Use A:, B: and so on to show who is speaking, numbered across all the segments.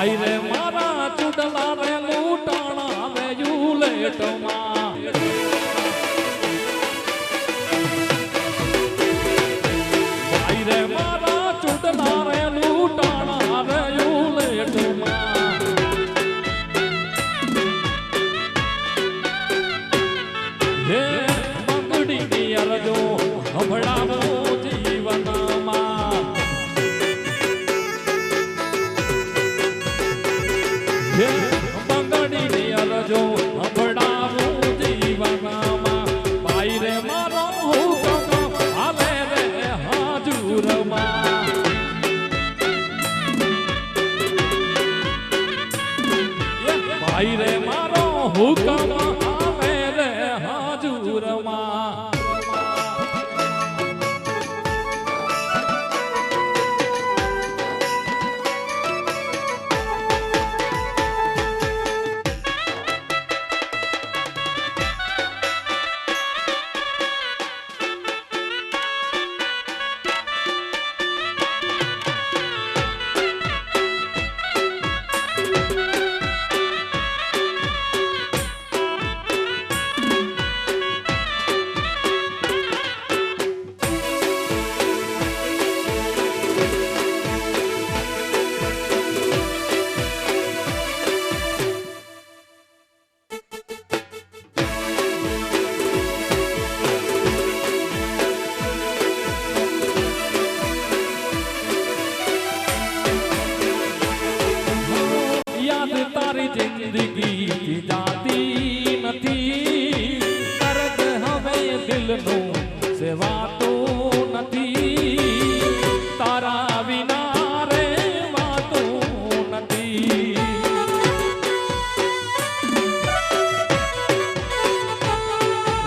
A: ભાઈ રે મારા ચૂડલા રે લૂટાણા રે યુલેટમાં ભાઈ રે મારા ચૂડલા રે લૂટાણા રે યુલેટમાં હે મંગડીની અરજો હંભળાવો જીવનમાં બંગડીની અરજો હંભળાવું જીવનમાં ભાઈ રે મારો હુકમ હાલે રે હાજુરમાં ભાઈ રે મારો હુકમ હાલે રે હાજુરમાં જિંદગી જાતી નથી દર્દ હવે દિલનું સેવાતું નથી તારા વિના રે વાતું નથી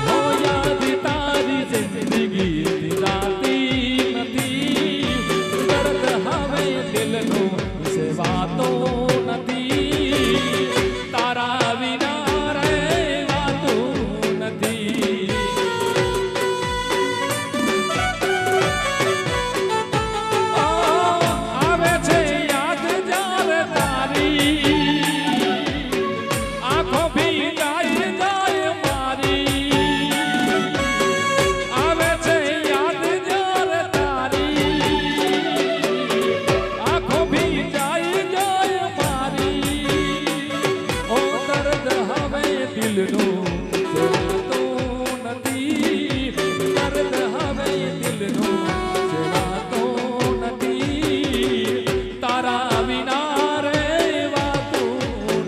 A: હો યાદ તારી જિંદગી જાતી નથી દર્દ હવે દિલનું સેવાતું નથી તારા વિના રહેવાતું નથી આવે છે યાદ જ્યારે તારી આંખો ભીંજાય જાય મારી આવે છે યાદ જ્યારે તારી આંખો ભીંજાય જાય દિલનું સેવાતું નથી દર્દ હવે દિલનું સેવાતું નથી તારા વિના રહેવાતું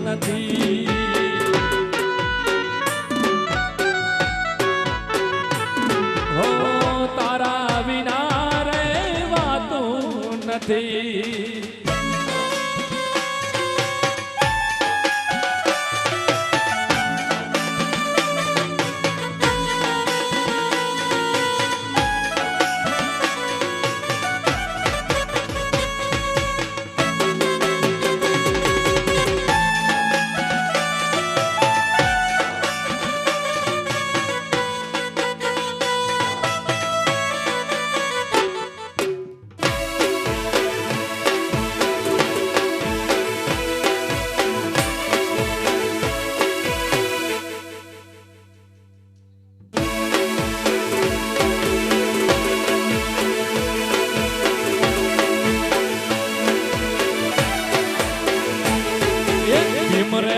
A: નથી હો તારા વિના રહેવાતું નથી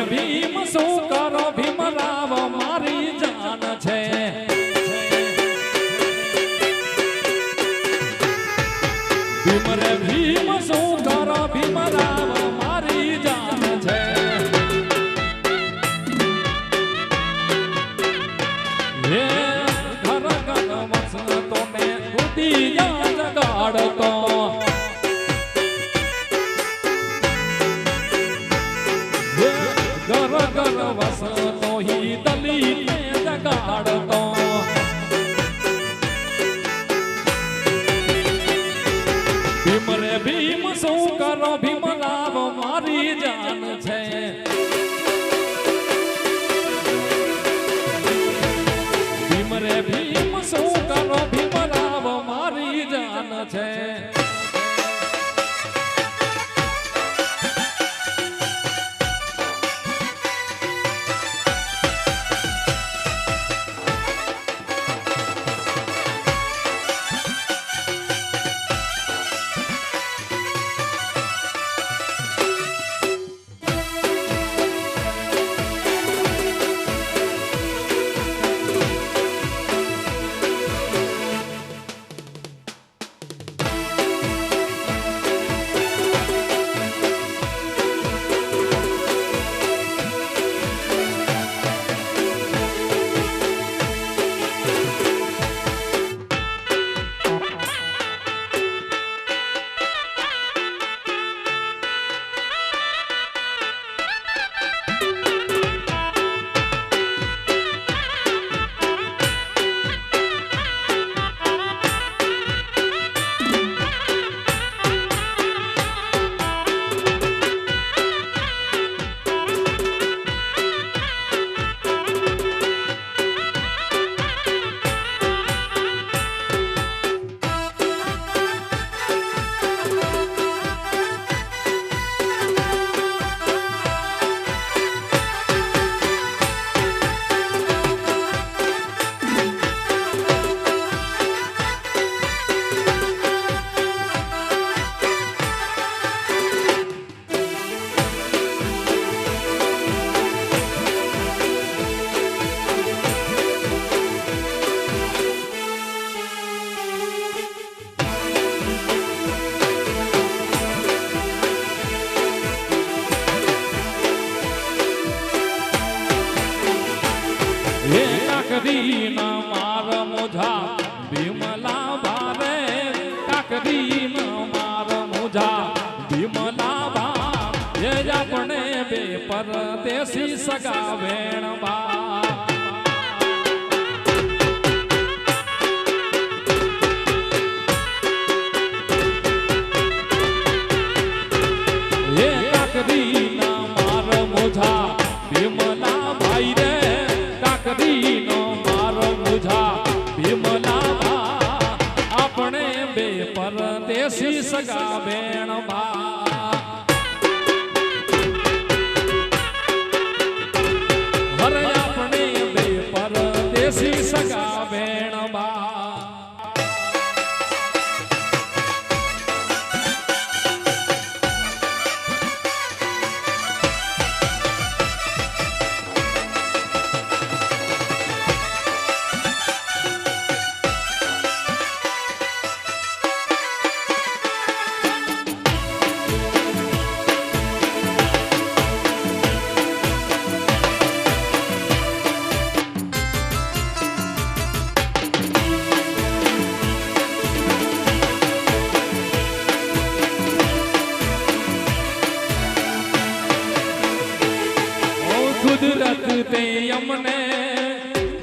A: ભીમ શું કરો ભીમરાવ મારી જાન છે ભીમ રે ભીમ શું કરો ભીમરાવ મારી જાન છે હે ઘર ઘર વસતો ને દુનિયા જગાડતો ઘર ઘર વસતો હી દલિતને જગાડતો ભીમ રે ભીમ શું કરો ભીમરાવ મારી જાન છે ભીમ રે ભીમ શું કરો ભીમરાવ મારી જાન છે કાકરીના માર મોજા ભીમલા ભારે કાકરીના માર મોજા ભીમલા ભા એ આપણે બે પરદેશી સગા વેણ બા એ કાકરીના માર મોજા ભીમલા ભાઈ રે કાકરીનો માર મોજા ભીમલા ભા આપણે બે પરદેશી સગા બેણ બા હરે આપણે બે પરદેશી સગા બેણ બા કુદરત તે અમને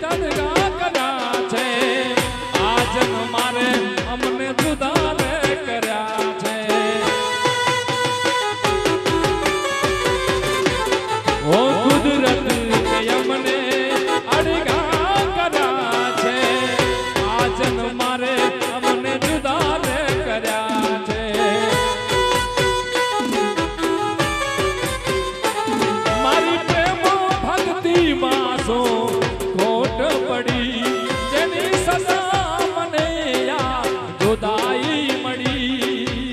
A: દરગા કર્યા છે આજન મારે અમને જુદા રે કર્યા છે ઓ કુદરત તે અમને અડગા કર્યા છે આજન મારે અમને જુદા રે કર્યા છે ખોટ પડી જેની સદા મને જુદાઈ મળી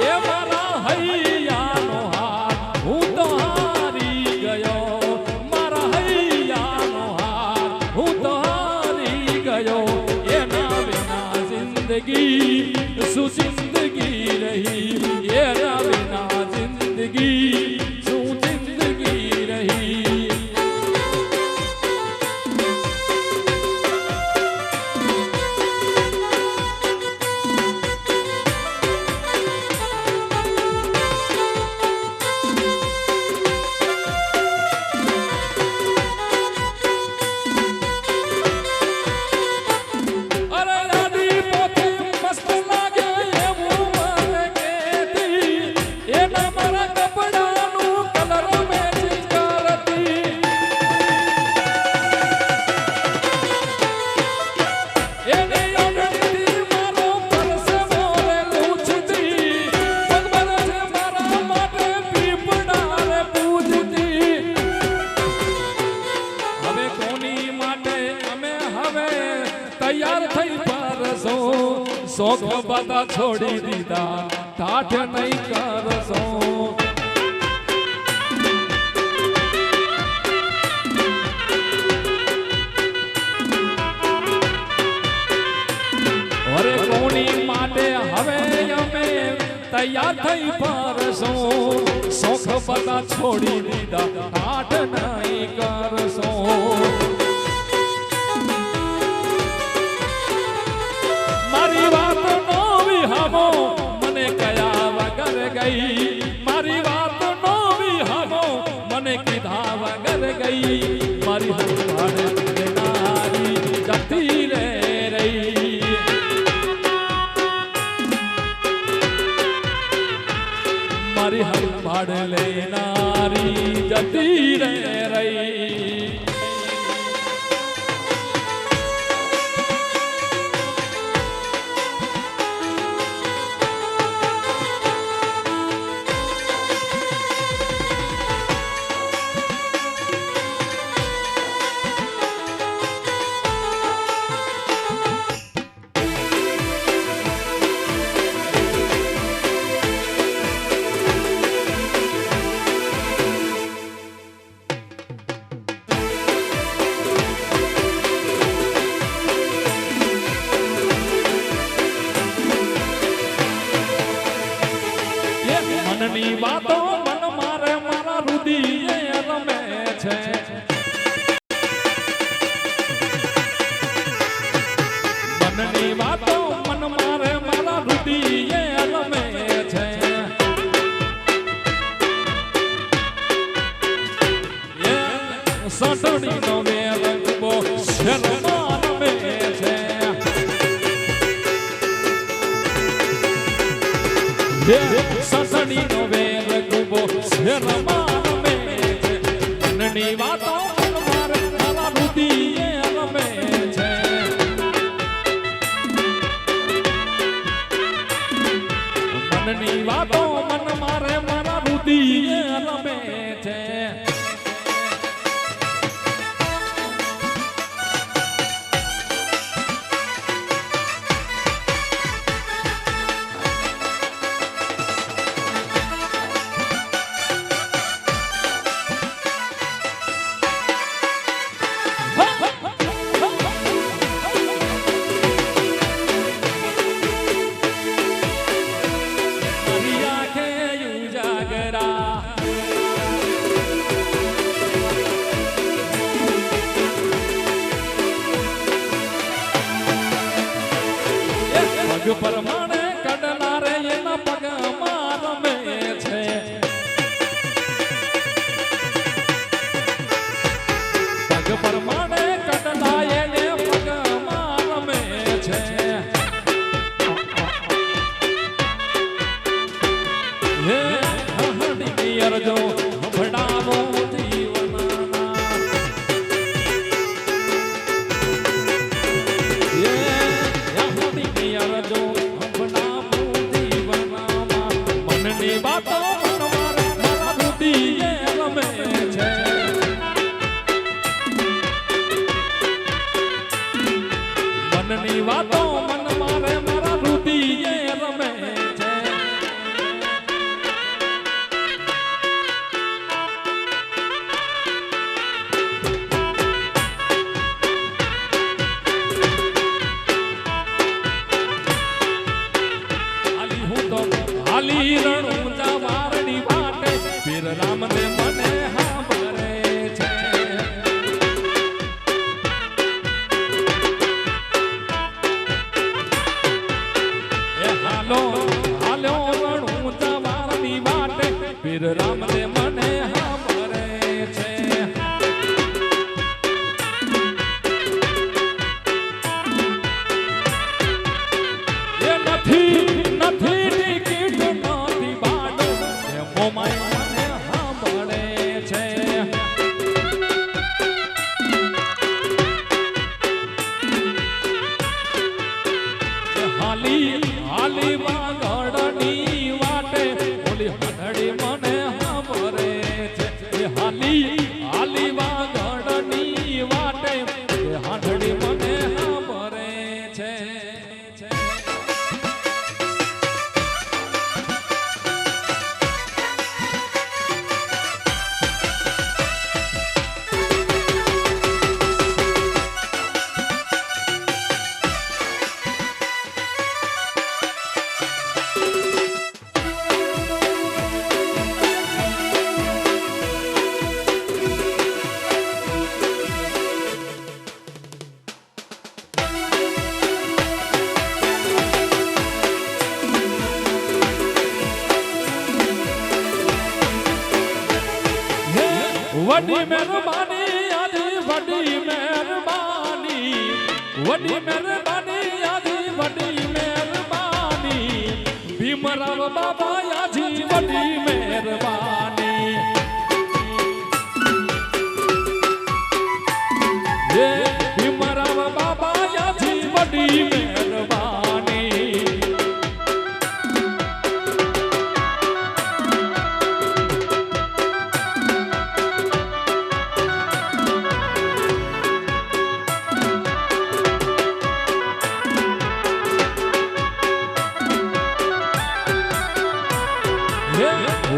A: એ મારા હૈયાનો હાથ હું તો હારી ગયો મારા હૈયાનો હાથ હું તો હારી ગયો એના વિના જિંદગી શું જિંદગી રહી એના વિના જિંદગી તૈયાર થઈ પરસો શોખ બધા છોડી દીધા ઠાઠ નહીં કરશો અરે કોની માટે હવે અમે તૈયાર થઈ પરસો શોખ બધા છોડી દીધા ઠાઠ નહીં કરશો મારી વાત નો વિહામો મને કયા વગર ગઈ મારી વાત નો વિહામો મને કીધા વગર ગઈ મારી હરવાડ નારી જતી રે રહી મારી હરવાડ લેનારી જતી રે રહી મનની વાતો મન મારે મારા રુદિયે રમે છે સસડીનો વેર ગુબો શેરમાં રમે છે સસડીનો વેર ગુબો શેરમાં રમે છે મનની વાતો મારે મારા રુધિરે રમે છે મનની વાતો મન મારે મારા રુધિરે રમે છે પરમાણે કડનારે એના પગમાં રમે છે પગ પરમાણે કડનાએ એ પગમાં રમે છે હે હડી અરજો ભડાવો જીવનના અરજો વાતો મારા રુધિરે રમે છે મનની વાતો મન મારે મારા રુધિરે રમે છે હાલી હું તો હાલી રણું વારડી વાટે પીર રામ ને મને સાંભળે છે એ હાલો હાલો રણું વારડી વાટે પીર રામ ને મને સાંભળે છે એ નથી નથી ટિકિટ નથી બાડો એ મોમાય મને સાંભળે છે હાલી હાલી વાગડની વાટે ઓલી હંધડી મને સાંભળે છે એ હાલી હાલી વાગડની વાટે એ હંધડી મને સાંભળે છે વડી મહેરબાની આજી વડી મહેરબાની વડી મહેરબાની આજી વડી મહેરબાની ભીમરાવ બાબા આજી વડી મહેરબાની ભીમરાવ બાબા આજી વડી મહેરબાની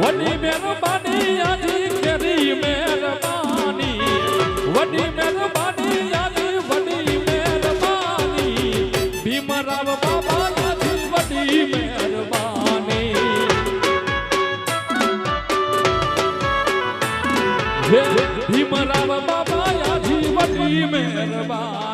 A: વડી મહેરબાની આજી કેરી મહેરબાની વડી મહેરબાની આજી વડી મહેરબાની ભીમરાવ બાબા આજી વડી મહેરબાની ભીમરાવ બાબા આજી વડી મહેરબાની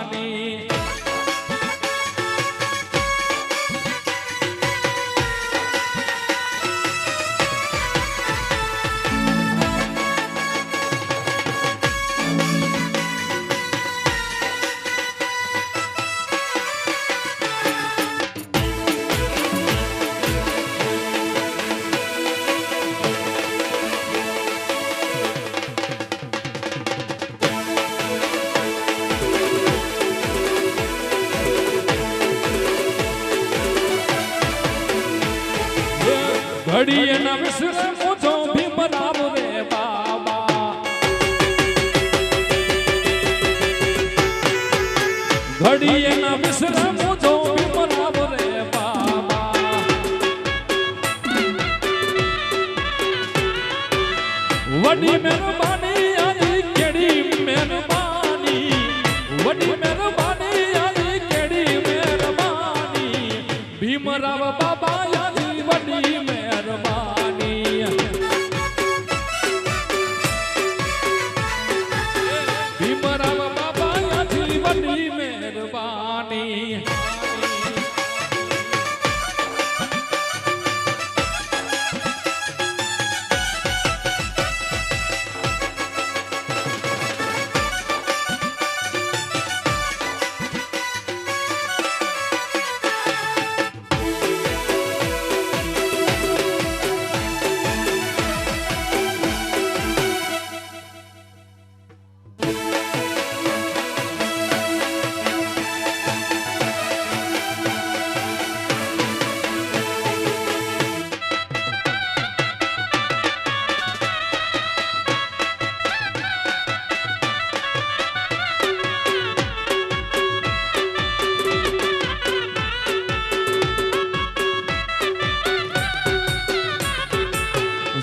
A: વડી મહેરબાની આજી કેડી મહેરબાની વડી મહેરબાની આજી કેડી મહેરબાની ભીમરાવ બાબા આજી વડી મહેરબાની ભીમરાવ બાબા આજી વડી મહેરબાની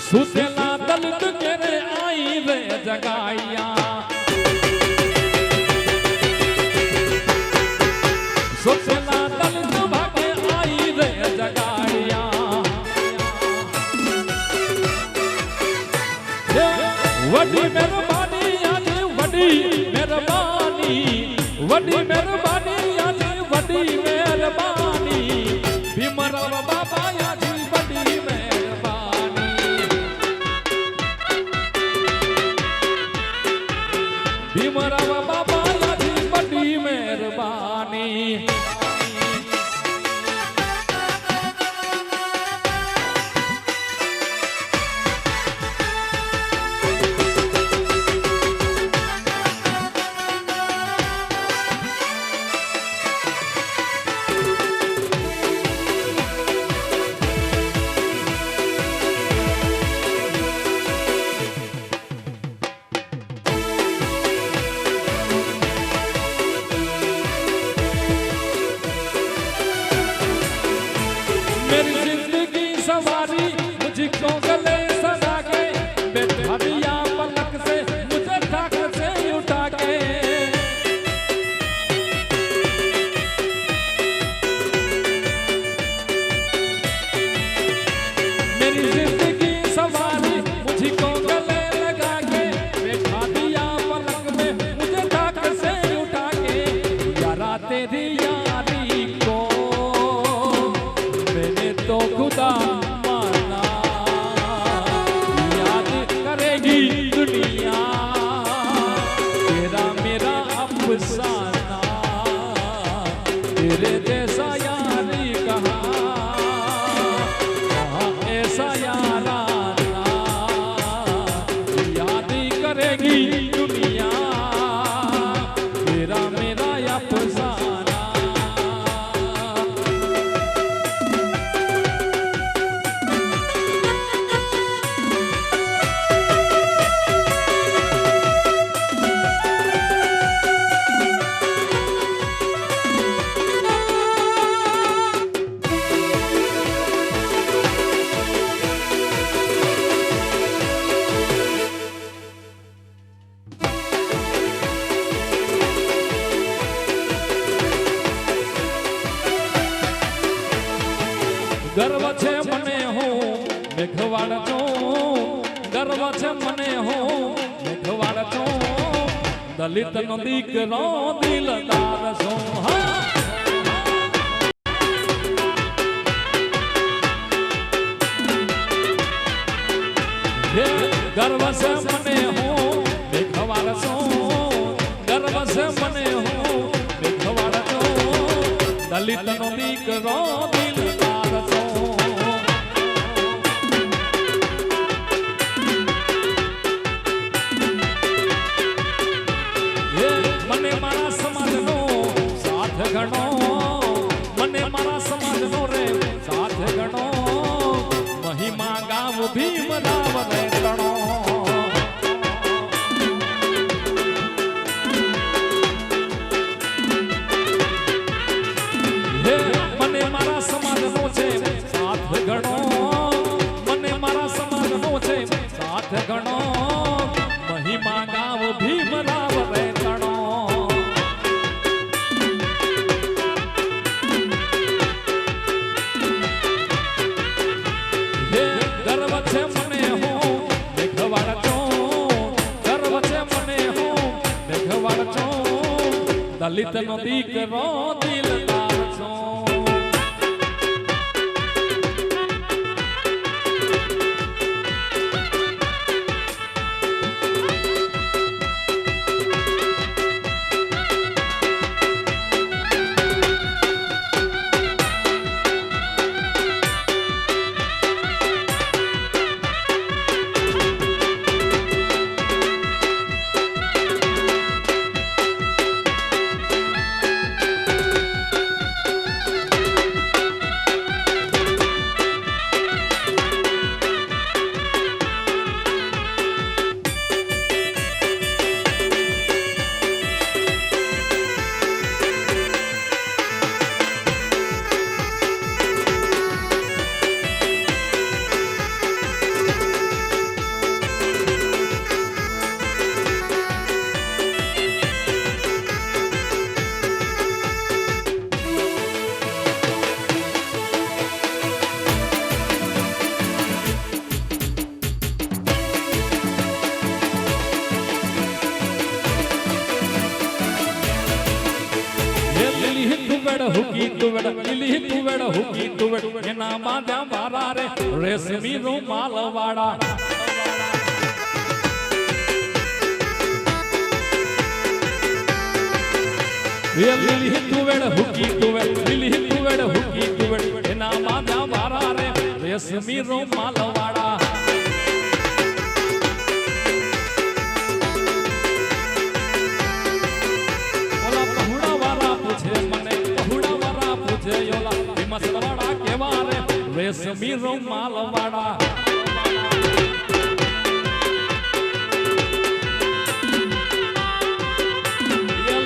A: સુતેલા દલિત કેરે આઈ રે જગાયા સુતેલા દલિત ભાગે આઈ રે જગાયા વડી મહેરબાની આજે વડી મહેરબાની વડી મહેરબાની આજે વડી મહેરબાની ભીમરાવ બાબા આજે વડી ભીમરાવ બાબા આજી બડી મહેરબાની मेरी जिंदगी सवारी मुझको गले सजा के बैठा दिया पलक से मुझे ठाक से उठा के मेरी जिंदगी सवारी मुझको गले लगा के बैठा दिया पलक में मुझे ठाक से उठा के यारा तेरी यारी को तो खुदा माना याद करेगी दुनिया तेरा मेरा अफसाना तेरे जैसा यारी कहाँ ऐसा याराना याद करेगी दुनिया तेरा मेरा अफसाना गर्व छे मने हो मेघवाड़ तो गर्व छे मने हो मेघवाड़ तो दलित नो दीकरो दिलदार सो गर्व से मने हो मेघवाड़ सो गर्व से मने हो मेघवाड़ तो दलित नो दीकरो दिलदार सो મને મારા સમાજનો સાથ ગણો મને મારા સમાજનો રે સાથ ગણો મહિમા ગાવ ભીમરાવ રે તણો મને મારા સમાજનો છે સાથ ગણો મને મારા સમાજનો છે સાથ ગણો દલિત નો દીકરો દિલદાર છો હુકી તુવડ લીલી તુવડ હુકી તુવડ એના બાંધ્યા મારા રે રેશમી રૂમાલ વાળા લીલી તુવડ હુકી તુવડ લીલી તુવડ હુકી તુવડ એના બાંધ્યા મારા રે રેશમી રૂમાલ વાળા ઓલા પહુડા વાળા પૂછે મને મસલવાડા કેવા રે રેશમી રૂમાલ વાળા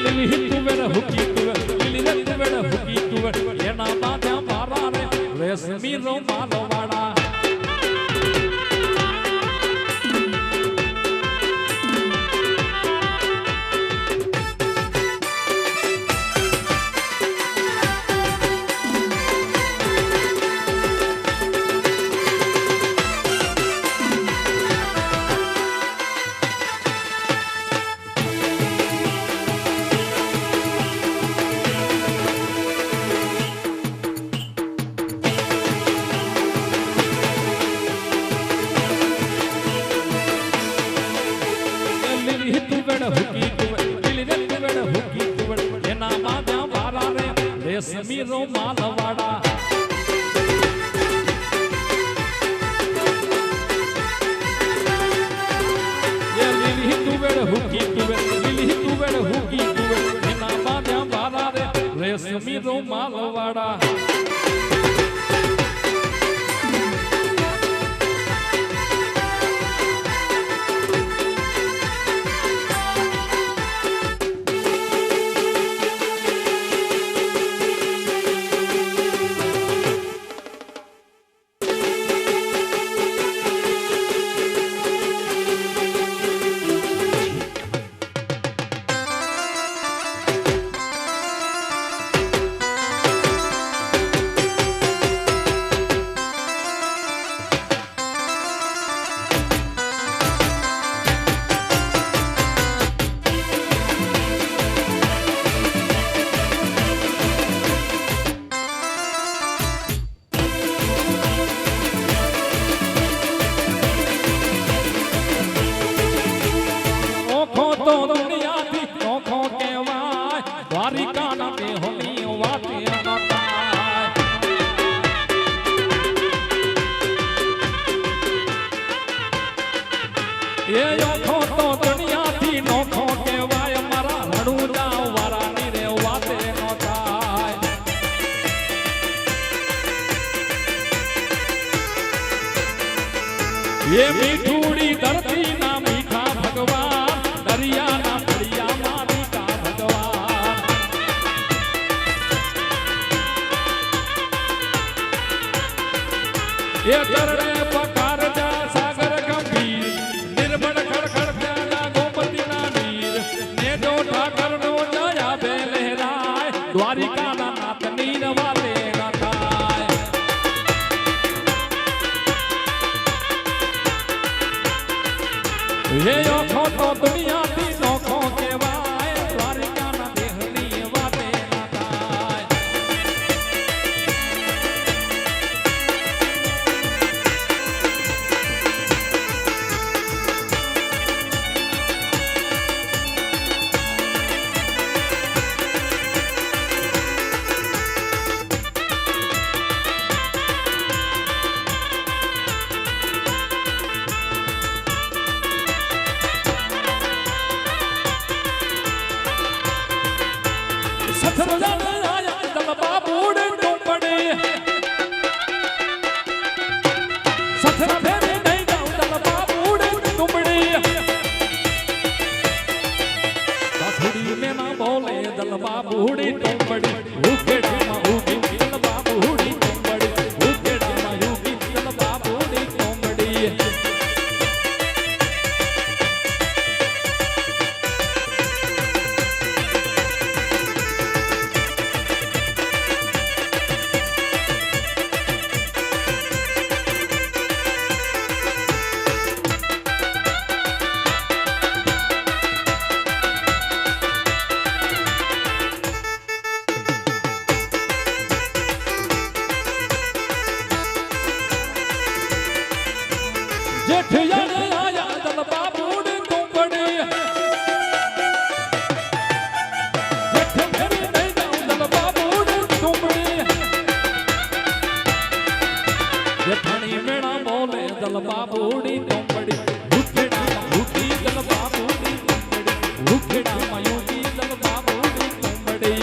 A: લીલી તુવેર હુકી તુવેર લીલી તુવેર હુકી તુવેર એના બાંધ્યા મારા રે રેશમી રૂમાલ વાળા રેશમી રૂમાલ વાળા લીલી તુવેર હુકી તુવેર લીલી તુવેર હુકી તુવેર એના બાંધ્યા મારા રે રેશમી રૂમાલ વાળા ये मीठूड़ी धरती ना मीठा भगवान दरिया ना दरिया मारी का भगवान ये करने पकार जा सागर गंभीर निर्मल खड़खड़ प्याला गोमती ना नीर ने दो ठाकर नो जाया बेलहराय द्वारिका ना नाथ नीर वाले ये आँखों तो दुनिया थी नौखों के वाय द्वारिका ना देहनी ससुर जाने आया दल बाबूड़ टुंबड़ी ससुर फेरे नहीं जाऊं दल बाबूड़ टुंबड़ी ससुरी में ना बोले दल बाबूड़ी टुंबड़ी उकेड़ा मा उगी दल बाबूड़ी टुंबड़ी उकेड़ा मा उगी दल बाबूड़ी टुंबड़ी जेठियाने आया दल बाबूड़ टुंबड़ी जेठ मेरी नहीं जाऊं दल बाबूड़ टुंबड़ी जेठानी मेरा बोले दल बाबूड़ी टुंबड़ी उकेड़ा मायूकी दल बाबूड़ी टुंबड़ी उकेड़ा मायूकी दल बाबूड़ी टुंबड़ी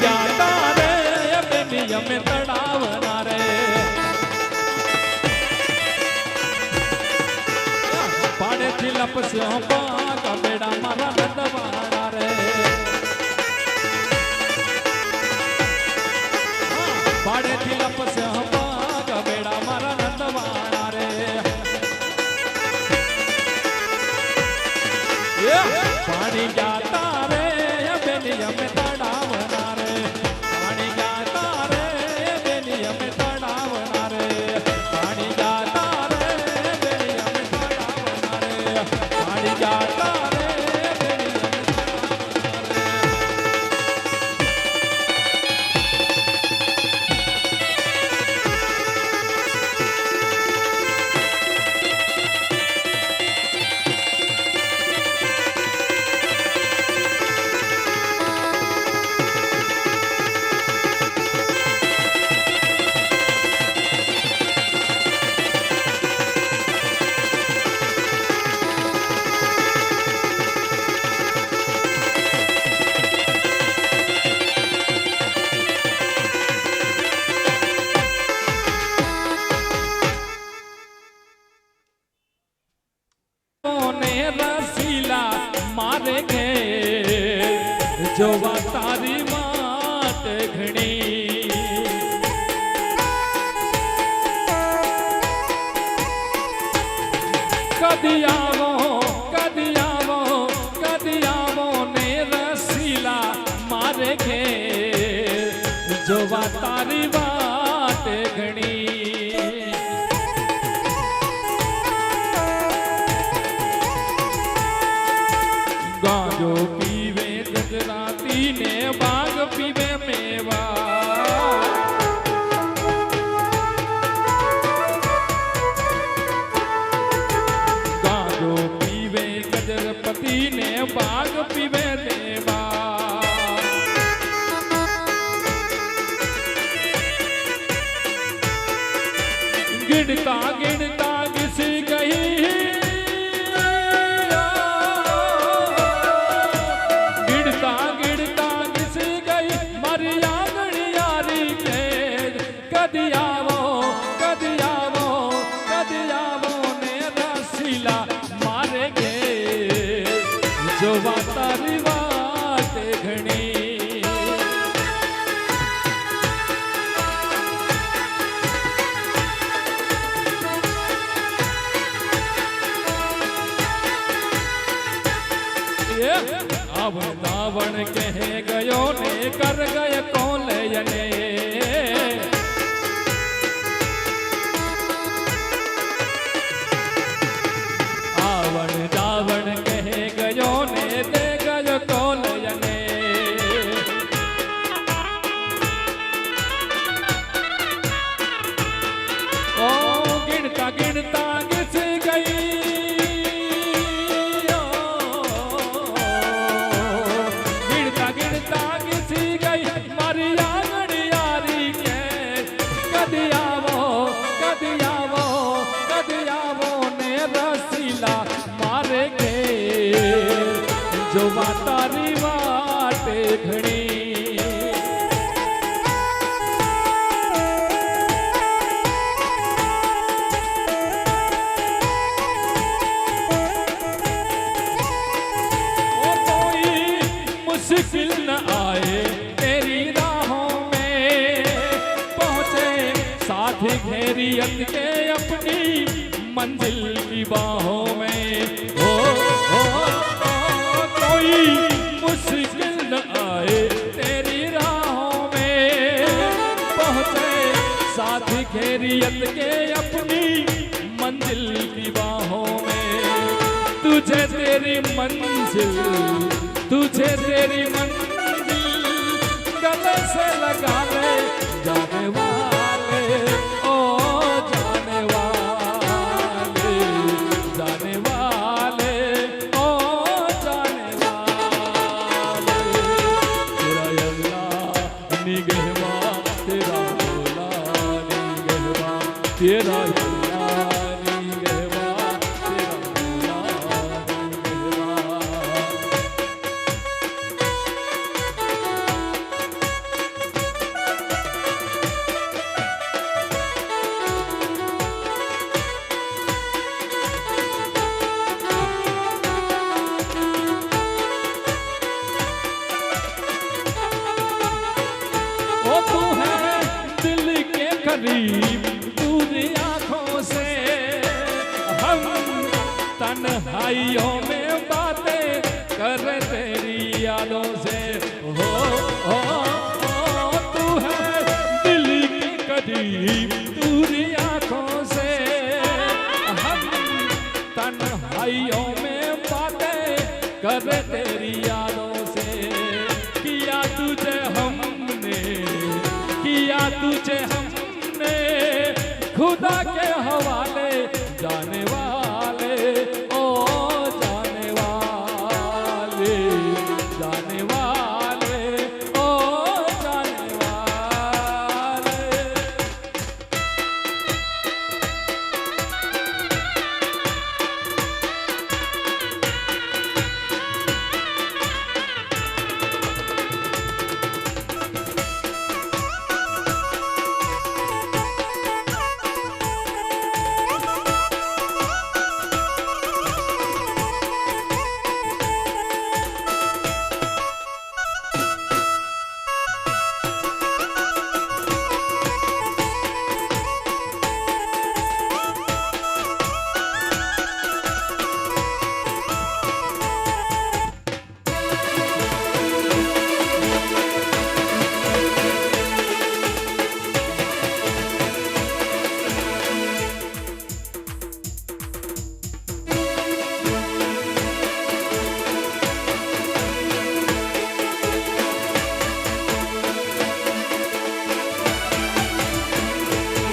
A: जाता रे अपने नियम तड़ावना रे पाड़े थी लपस्यों का बेड़ा मारा नंदवाना रे पाड़े थी लपस्यों का बेड़ा मारा नंदवाना रे पानी जाता रे अपने नियम तड़ावना रे पानी जाता रे अपने नियम तड़ावना रे पानी जाता रे अपने नियम तड़ावना रे पानी जाता रे अपने नियम रसीला मारे घेर जोवा तारी वाट घणी कदी आवो ने रसीला मारे घेर जोवा तारी वाट घणी गांजो पीवे गुजराती ने बाग पीवे मेवा गांजो पीवे गजरपति ने बाग पीवे देवा गिनता गिनता घिसी गई जोवा तारी वाट घणी आवण दावण कह गयो ने कर गय कोलयने आवण दावण कह गयो ने दे गयो कोलयने ओ गिनता गिनता घिस गई गिनता गिनता घिस गई मारी आंगड़ी यारी के कदी आवो ने रसीला मारे के जोवा तारी वाट घणी ओ कोई मुश्किल न आए तेरी राहों में पहुंचे साथी घेरियत के अपनी मंजिल की बाहों में कोई मुश्किल न आए तेरी राहों में पहुंचे साथी घेरियत के अपनी मंजिल की बाहों में तुझे तेरी मंजिल गले से लगा ले जाने वाले ओ जाने वाले ओ जाने वाले तेरा अल्लाह निगहवा तेरा मौला निगहवा तेरा अल्लाह निगहवा तेरा मौला निगहवा ओ तू है दिल के करीब दूरी आंखों से हम तन्हाइयों में बातें कर तेरी यादों से तू है दिल के करीब दूरी आंखों से हम तन्हाइयों में बातें कर तेरी यादों से किया तुझे हमने खुदा के हवाले जाने वाले ओ जाने वाले ओ जाने वाले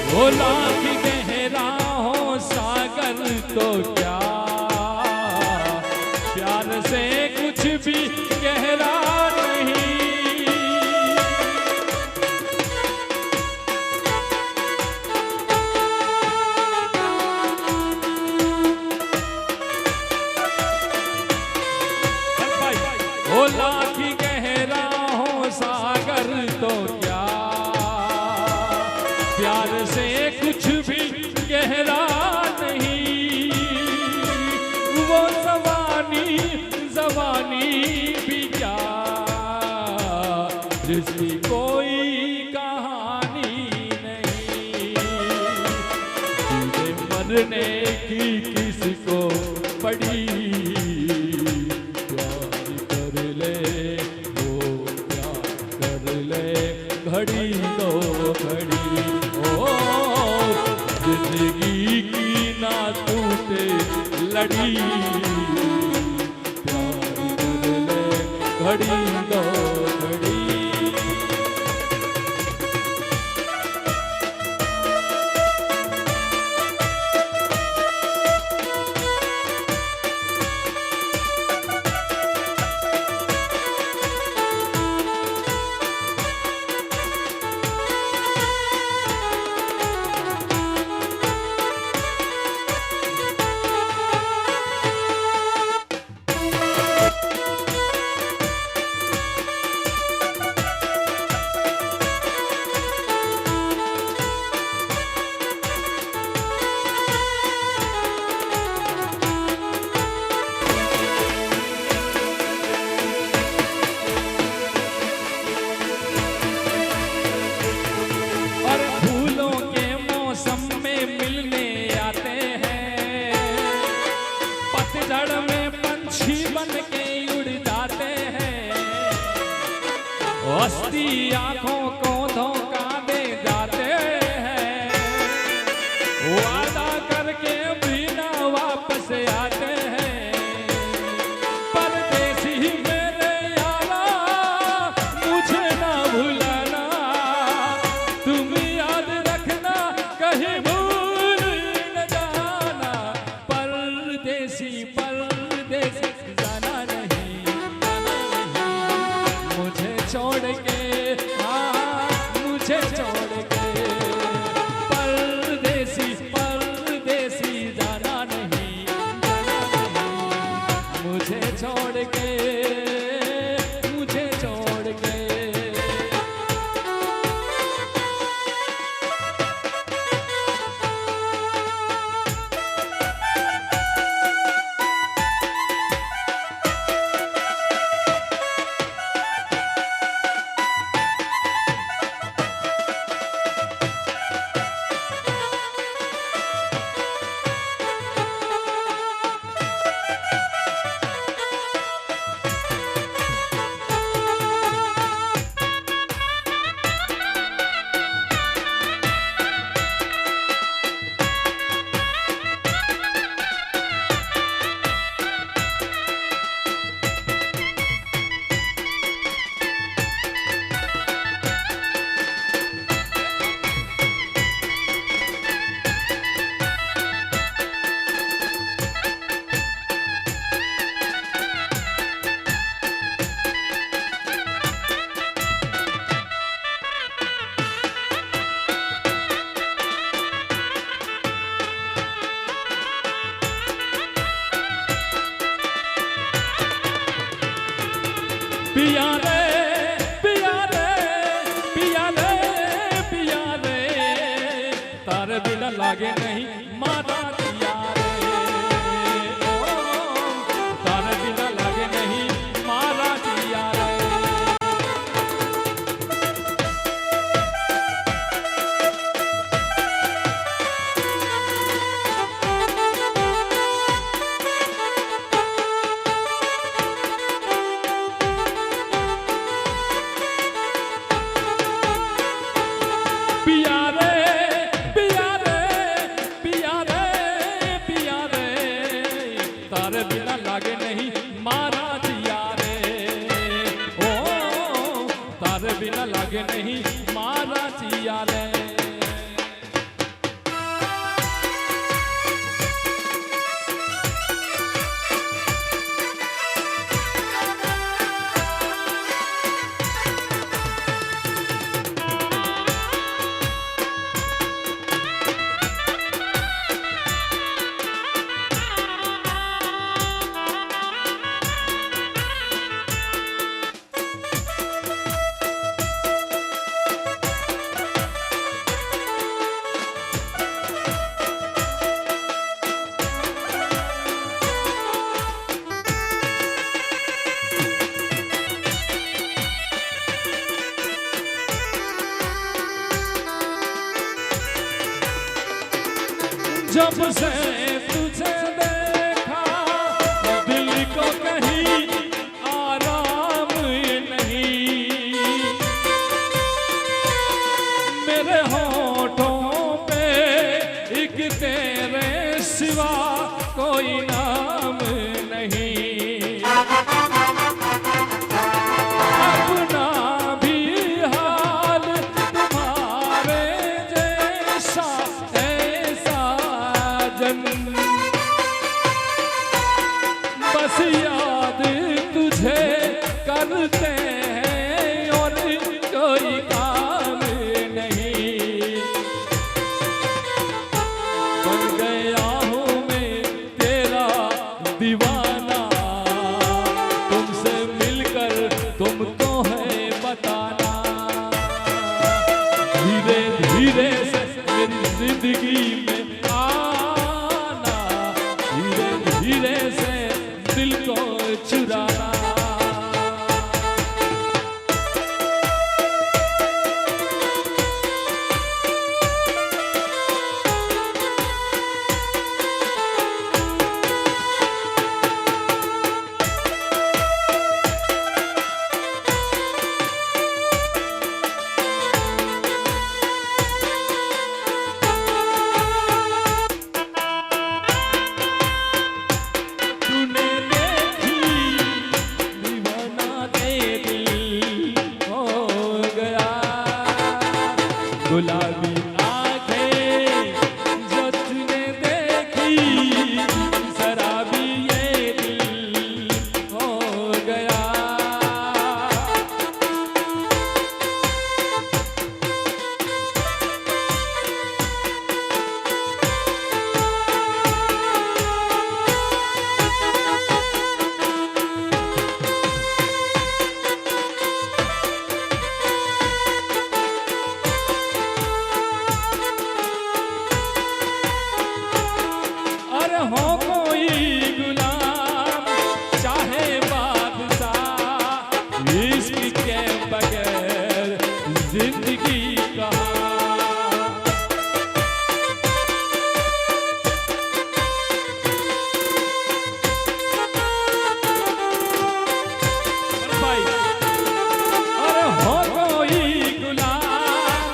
A: वो लाख गहरा हो सागर तो क्या, प्यार से कुछ भी गहरा नहीं। वो लाख गहरा हो सागर तो क्या, प्यार से कुछ भी गहरा नहीं। वो जवानी जवानी भी क्या, जिसकी कोई कहानी नहीं। जीने मरने की किसको पड़ी, घड़ी दो घड़ी ओ जिंदगी की ना टूटे लड़ी, प्यार कर ले घड़ी दो घड़ी। पतझड़ में पंछी बन के उड़ जाते हैं, हस्ती आंखों को धोखा दे जाते हैं। वादा करके भी ना वापस आते हैं, परदेसी मेरे यारा मुझे ना भुलाना, तुम याद रखना कहीं भूल न जाना। परदेसी परदेसी जाना नहीं, जाना नहीं मुझे छोड़ के, हाँ मुझे छोड़ के। परदेसी परदेसी जाना नहीं, जाना नहीं मुझे छोड़ के, मुझे छोड़ के। पिया रे पिया रे पिया रे पिया रे, तारे बिना लागे नहीं मारा दिया रे। ओ तारे बिना लागे नहीं मारा दिया रे। पिया रे पिया रे पिया रे पिया रे, तारे बिना लागे नहीं मारा दिया रे। ओ तारे बिना लागे नहीं मारा दिया रे। जब से तुझे देखा दिल को कहीं आराम नहीं, मेरे होठों पे एक तेरे सिवा कोई नाम नहीं। अपना भी हाल तुम्हारे जैसा ऐसा जन, बस याद तुझे करते हैं और कोई काम नहीं। बन गया हूँ मैं तेरा दीवाना, तुमसे मिलकर तुमको है बताना। धीरे धीरे से मेरी जिंदगी में आना, धीरे धीरे से दिल को चुराना। तूने देखी दीवाना दे दिल हो गया, गुलाबी आंखें जो तूने देखी शराबी ये दिल हो गया। अरे हो कोई गुलाम चाहे बादशाह, इश्क के बगैर जिंदगी कहाँ। भाई अरे हो कोई गुलाम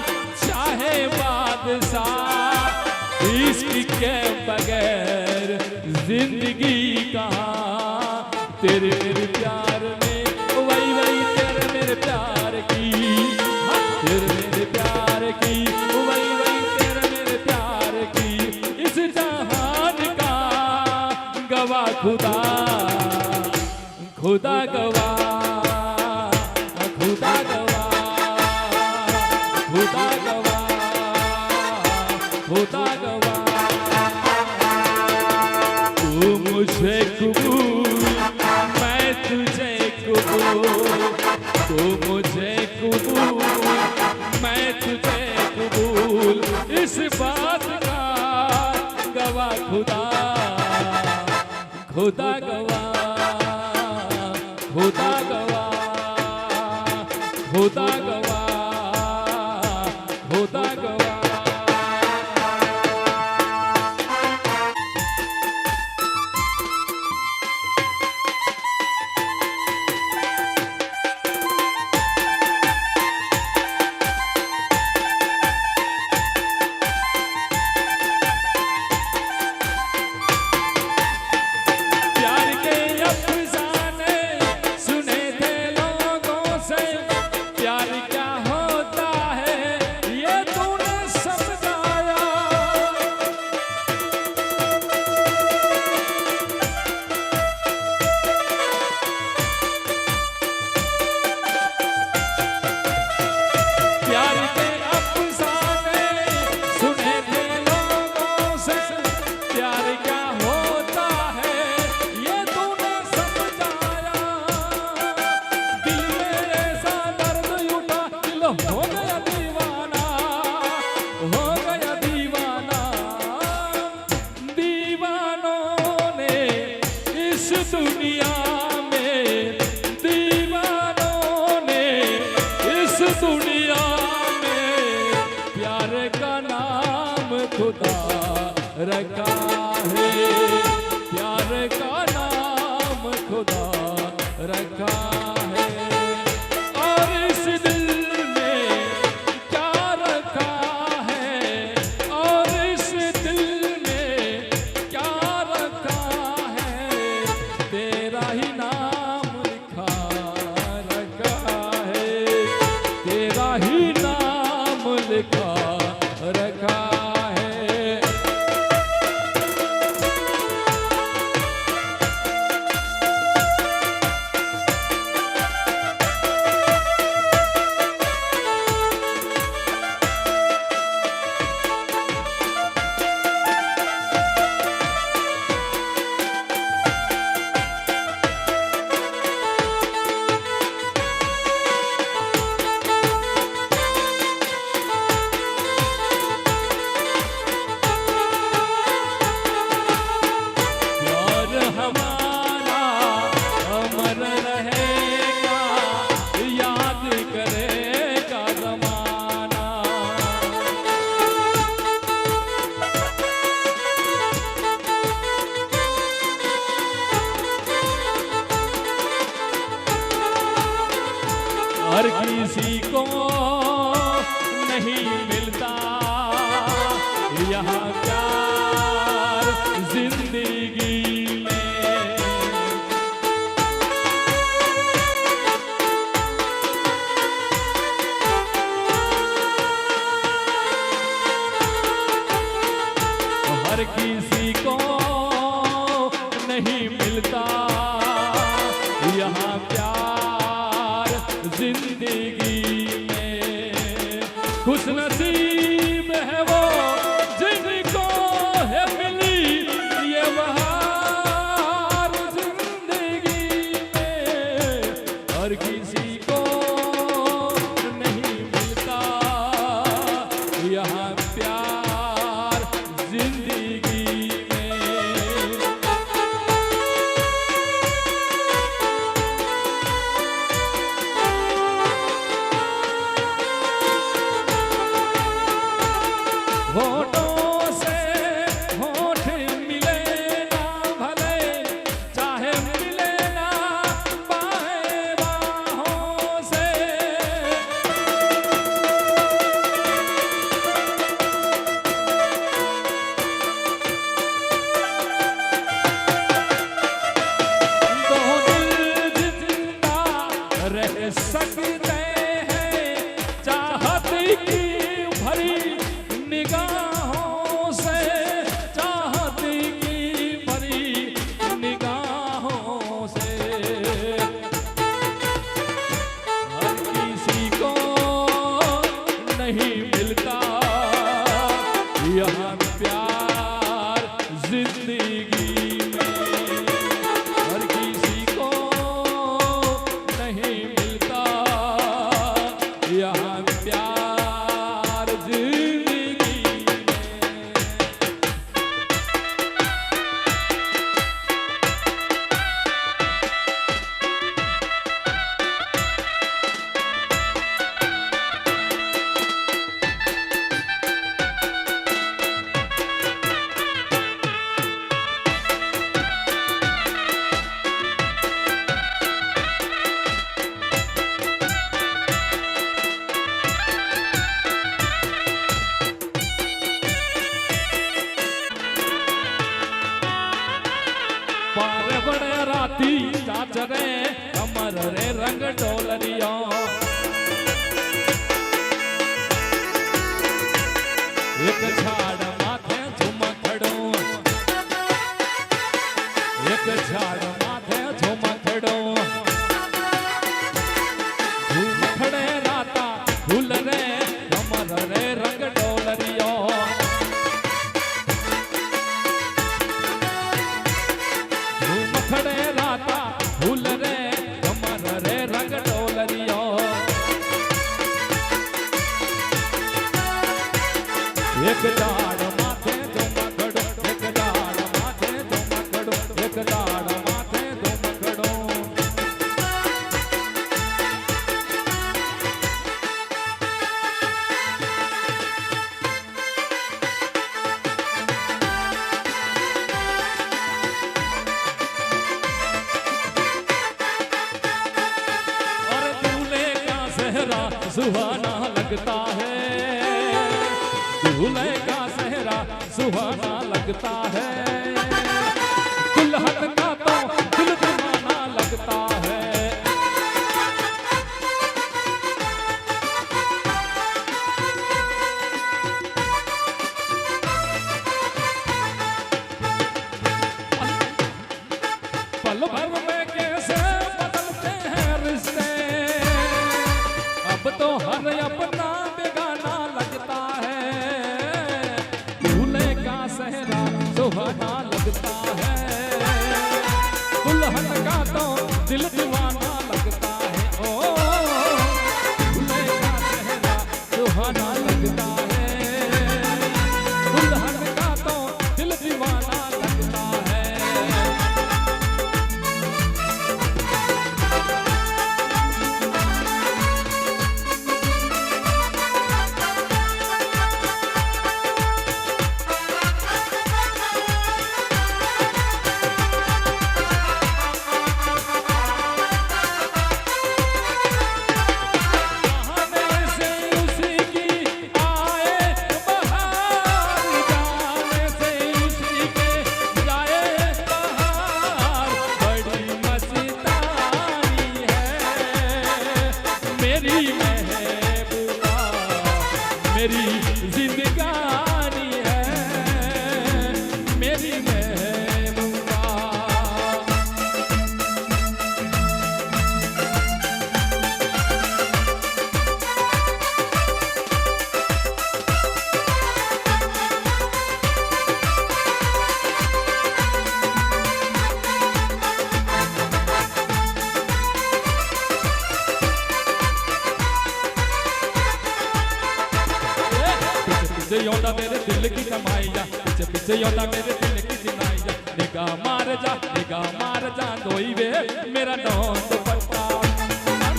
A: चाहे बादशाह, इश्क के बगैर जिंदगी कहाँ। तेरे मेरे प्यार में वही वही तेरे मेरे प्यार की, तेरे मेरे प्यार की वही वही तेरे मेरे प्यार की। इस जहान का गवाह खुदा, खुदा गवाह, खुदा गवाह, खुदा गवाह, खुदा गवाह। तू मुझे कबूल मैं तुझे कबूल, तू मुझे कबूल मैं तुझे कबूल। इस बात का गवाह खुदा, खुदा गवाह, खुदा गवाह, खुदा गवाह, खुदा गवाह। प्यार के अफसाने सुने थे लोगों से, प्यार क्या होता है ये तूने समझाया। प्यार के अफसाने सुने थे लोगों से, प्यार क्या होता है ये तूने समझाया। दिल में ऐसा दर्द उठा, दिल हो गया दीवाना, हो गया दीवाना। दीवानों ने इस दुनिया में, दीवानों ने इस दुनिया में प्यार का नाम खुदा रखा है, प्यार का नाम खुदा रखा है। और इस दिल में क्या रखा है, और इस दिल में क्या रखा है, तेरा ही नाम लिखा रखा है, तेरा ही नाम लिखा रखा है। प्यार हमारा अमर रहेगा, याद करेगा ज़माना। हर किसी को नहीं मिलता यहाँ प्यार जिंदगी में। हर किसी को नहीं मिलता यहाँ प्यार जिंदगी में। खुश नसीब है वो जिनको है मिली ये बहार जिंदगी में। हर किसी को नहीं मिलता यहाँ प्यार जिंदगी में। होठों से होठ मिले ना भले, चाहे मिले ना बाहें बाहों से। दो दिल जिंदा रह सकते हैं चाहत की भरी निगाहों से, चाहत की भरी निगाहों से। हर किसी को नहीं मिलता यहाँ प्यार जिंदगी में। हर किसी को नहीं मिलता यहाँ प्यार जिंदगी में। पारे बड़े राती चाचरे कमर रे रंग डोलरिया। एक झाड़ माथे झुमखड़ो, एक झाड़ माथे झुमखड़ो। झुमखड़े राता फूल रे कमर रे रंग डोलरिया। झुमखड़े राता फूल रे कमर रे रंग डोलरिया। एक सुहाना लगता है, दूल्हे का सेहरा सुहाना लगता है, दुल्हन का तो दिल दीवाना लगता है। पल भर में कैसे बदलते हैं रिश्ते, अब तो हर अपना बेगाना लगता है, दूल्हे का सेहरा सुहाना लगता है, दुल्हन का तो दिल दीवाना लगता है। ओ दूल्हे का सेहरा सुहाना लगता है, दुल्हन का तो दिल दीवाना लगता है। मेरी जिंदगानी है, मेरी महबूबा। पीछे योदा मेरे दिल की कमाइया, पीछे पीछे योदा मेरे दिल की जिनाइया, निगाह मार जा दोई वे मेरा डोन दुपट्टा,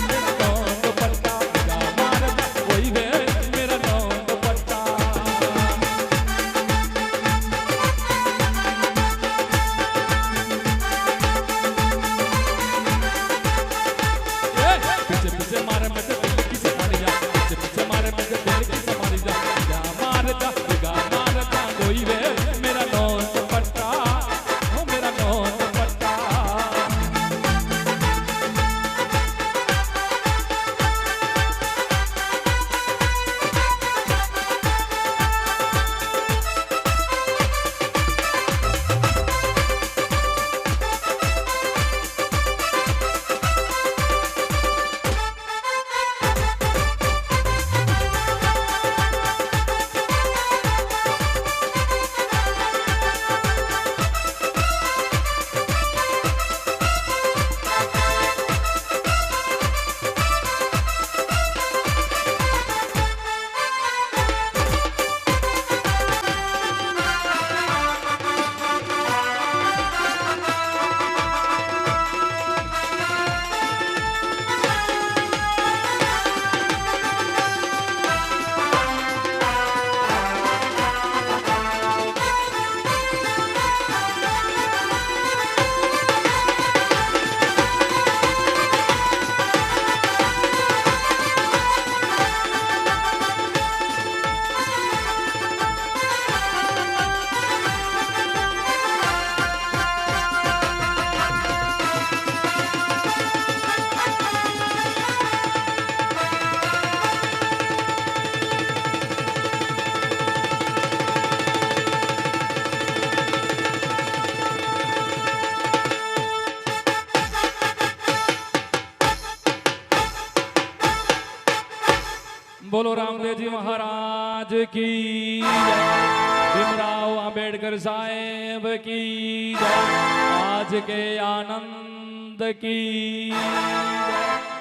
A: मेरा डोन दुपट्टा, निगाह मार जा दोई वे मेरा डोन दुपट्टा। पीछे पीछे मारे मुझे दिल की समारिया, पीछे पीछे मारे मुझे दिल की समारिया, कोई वे मेरा डोन दुपट्टा, ओ मेरा डोन दुपट्टा। बोलो रामदेव जी महाराज की जय, भीमराव अंबेडकर साहेब की जय, आज के आनंद की जय।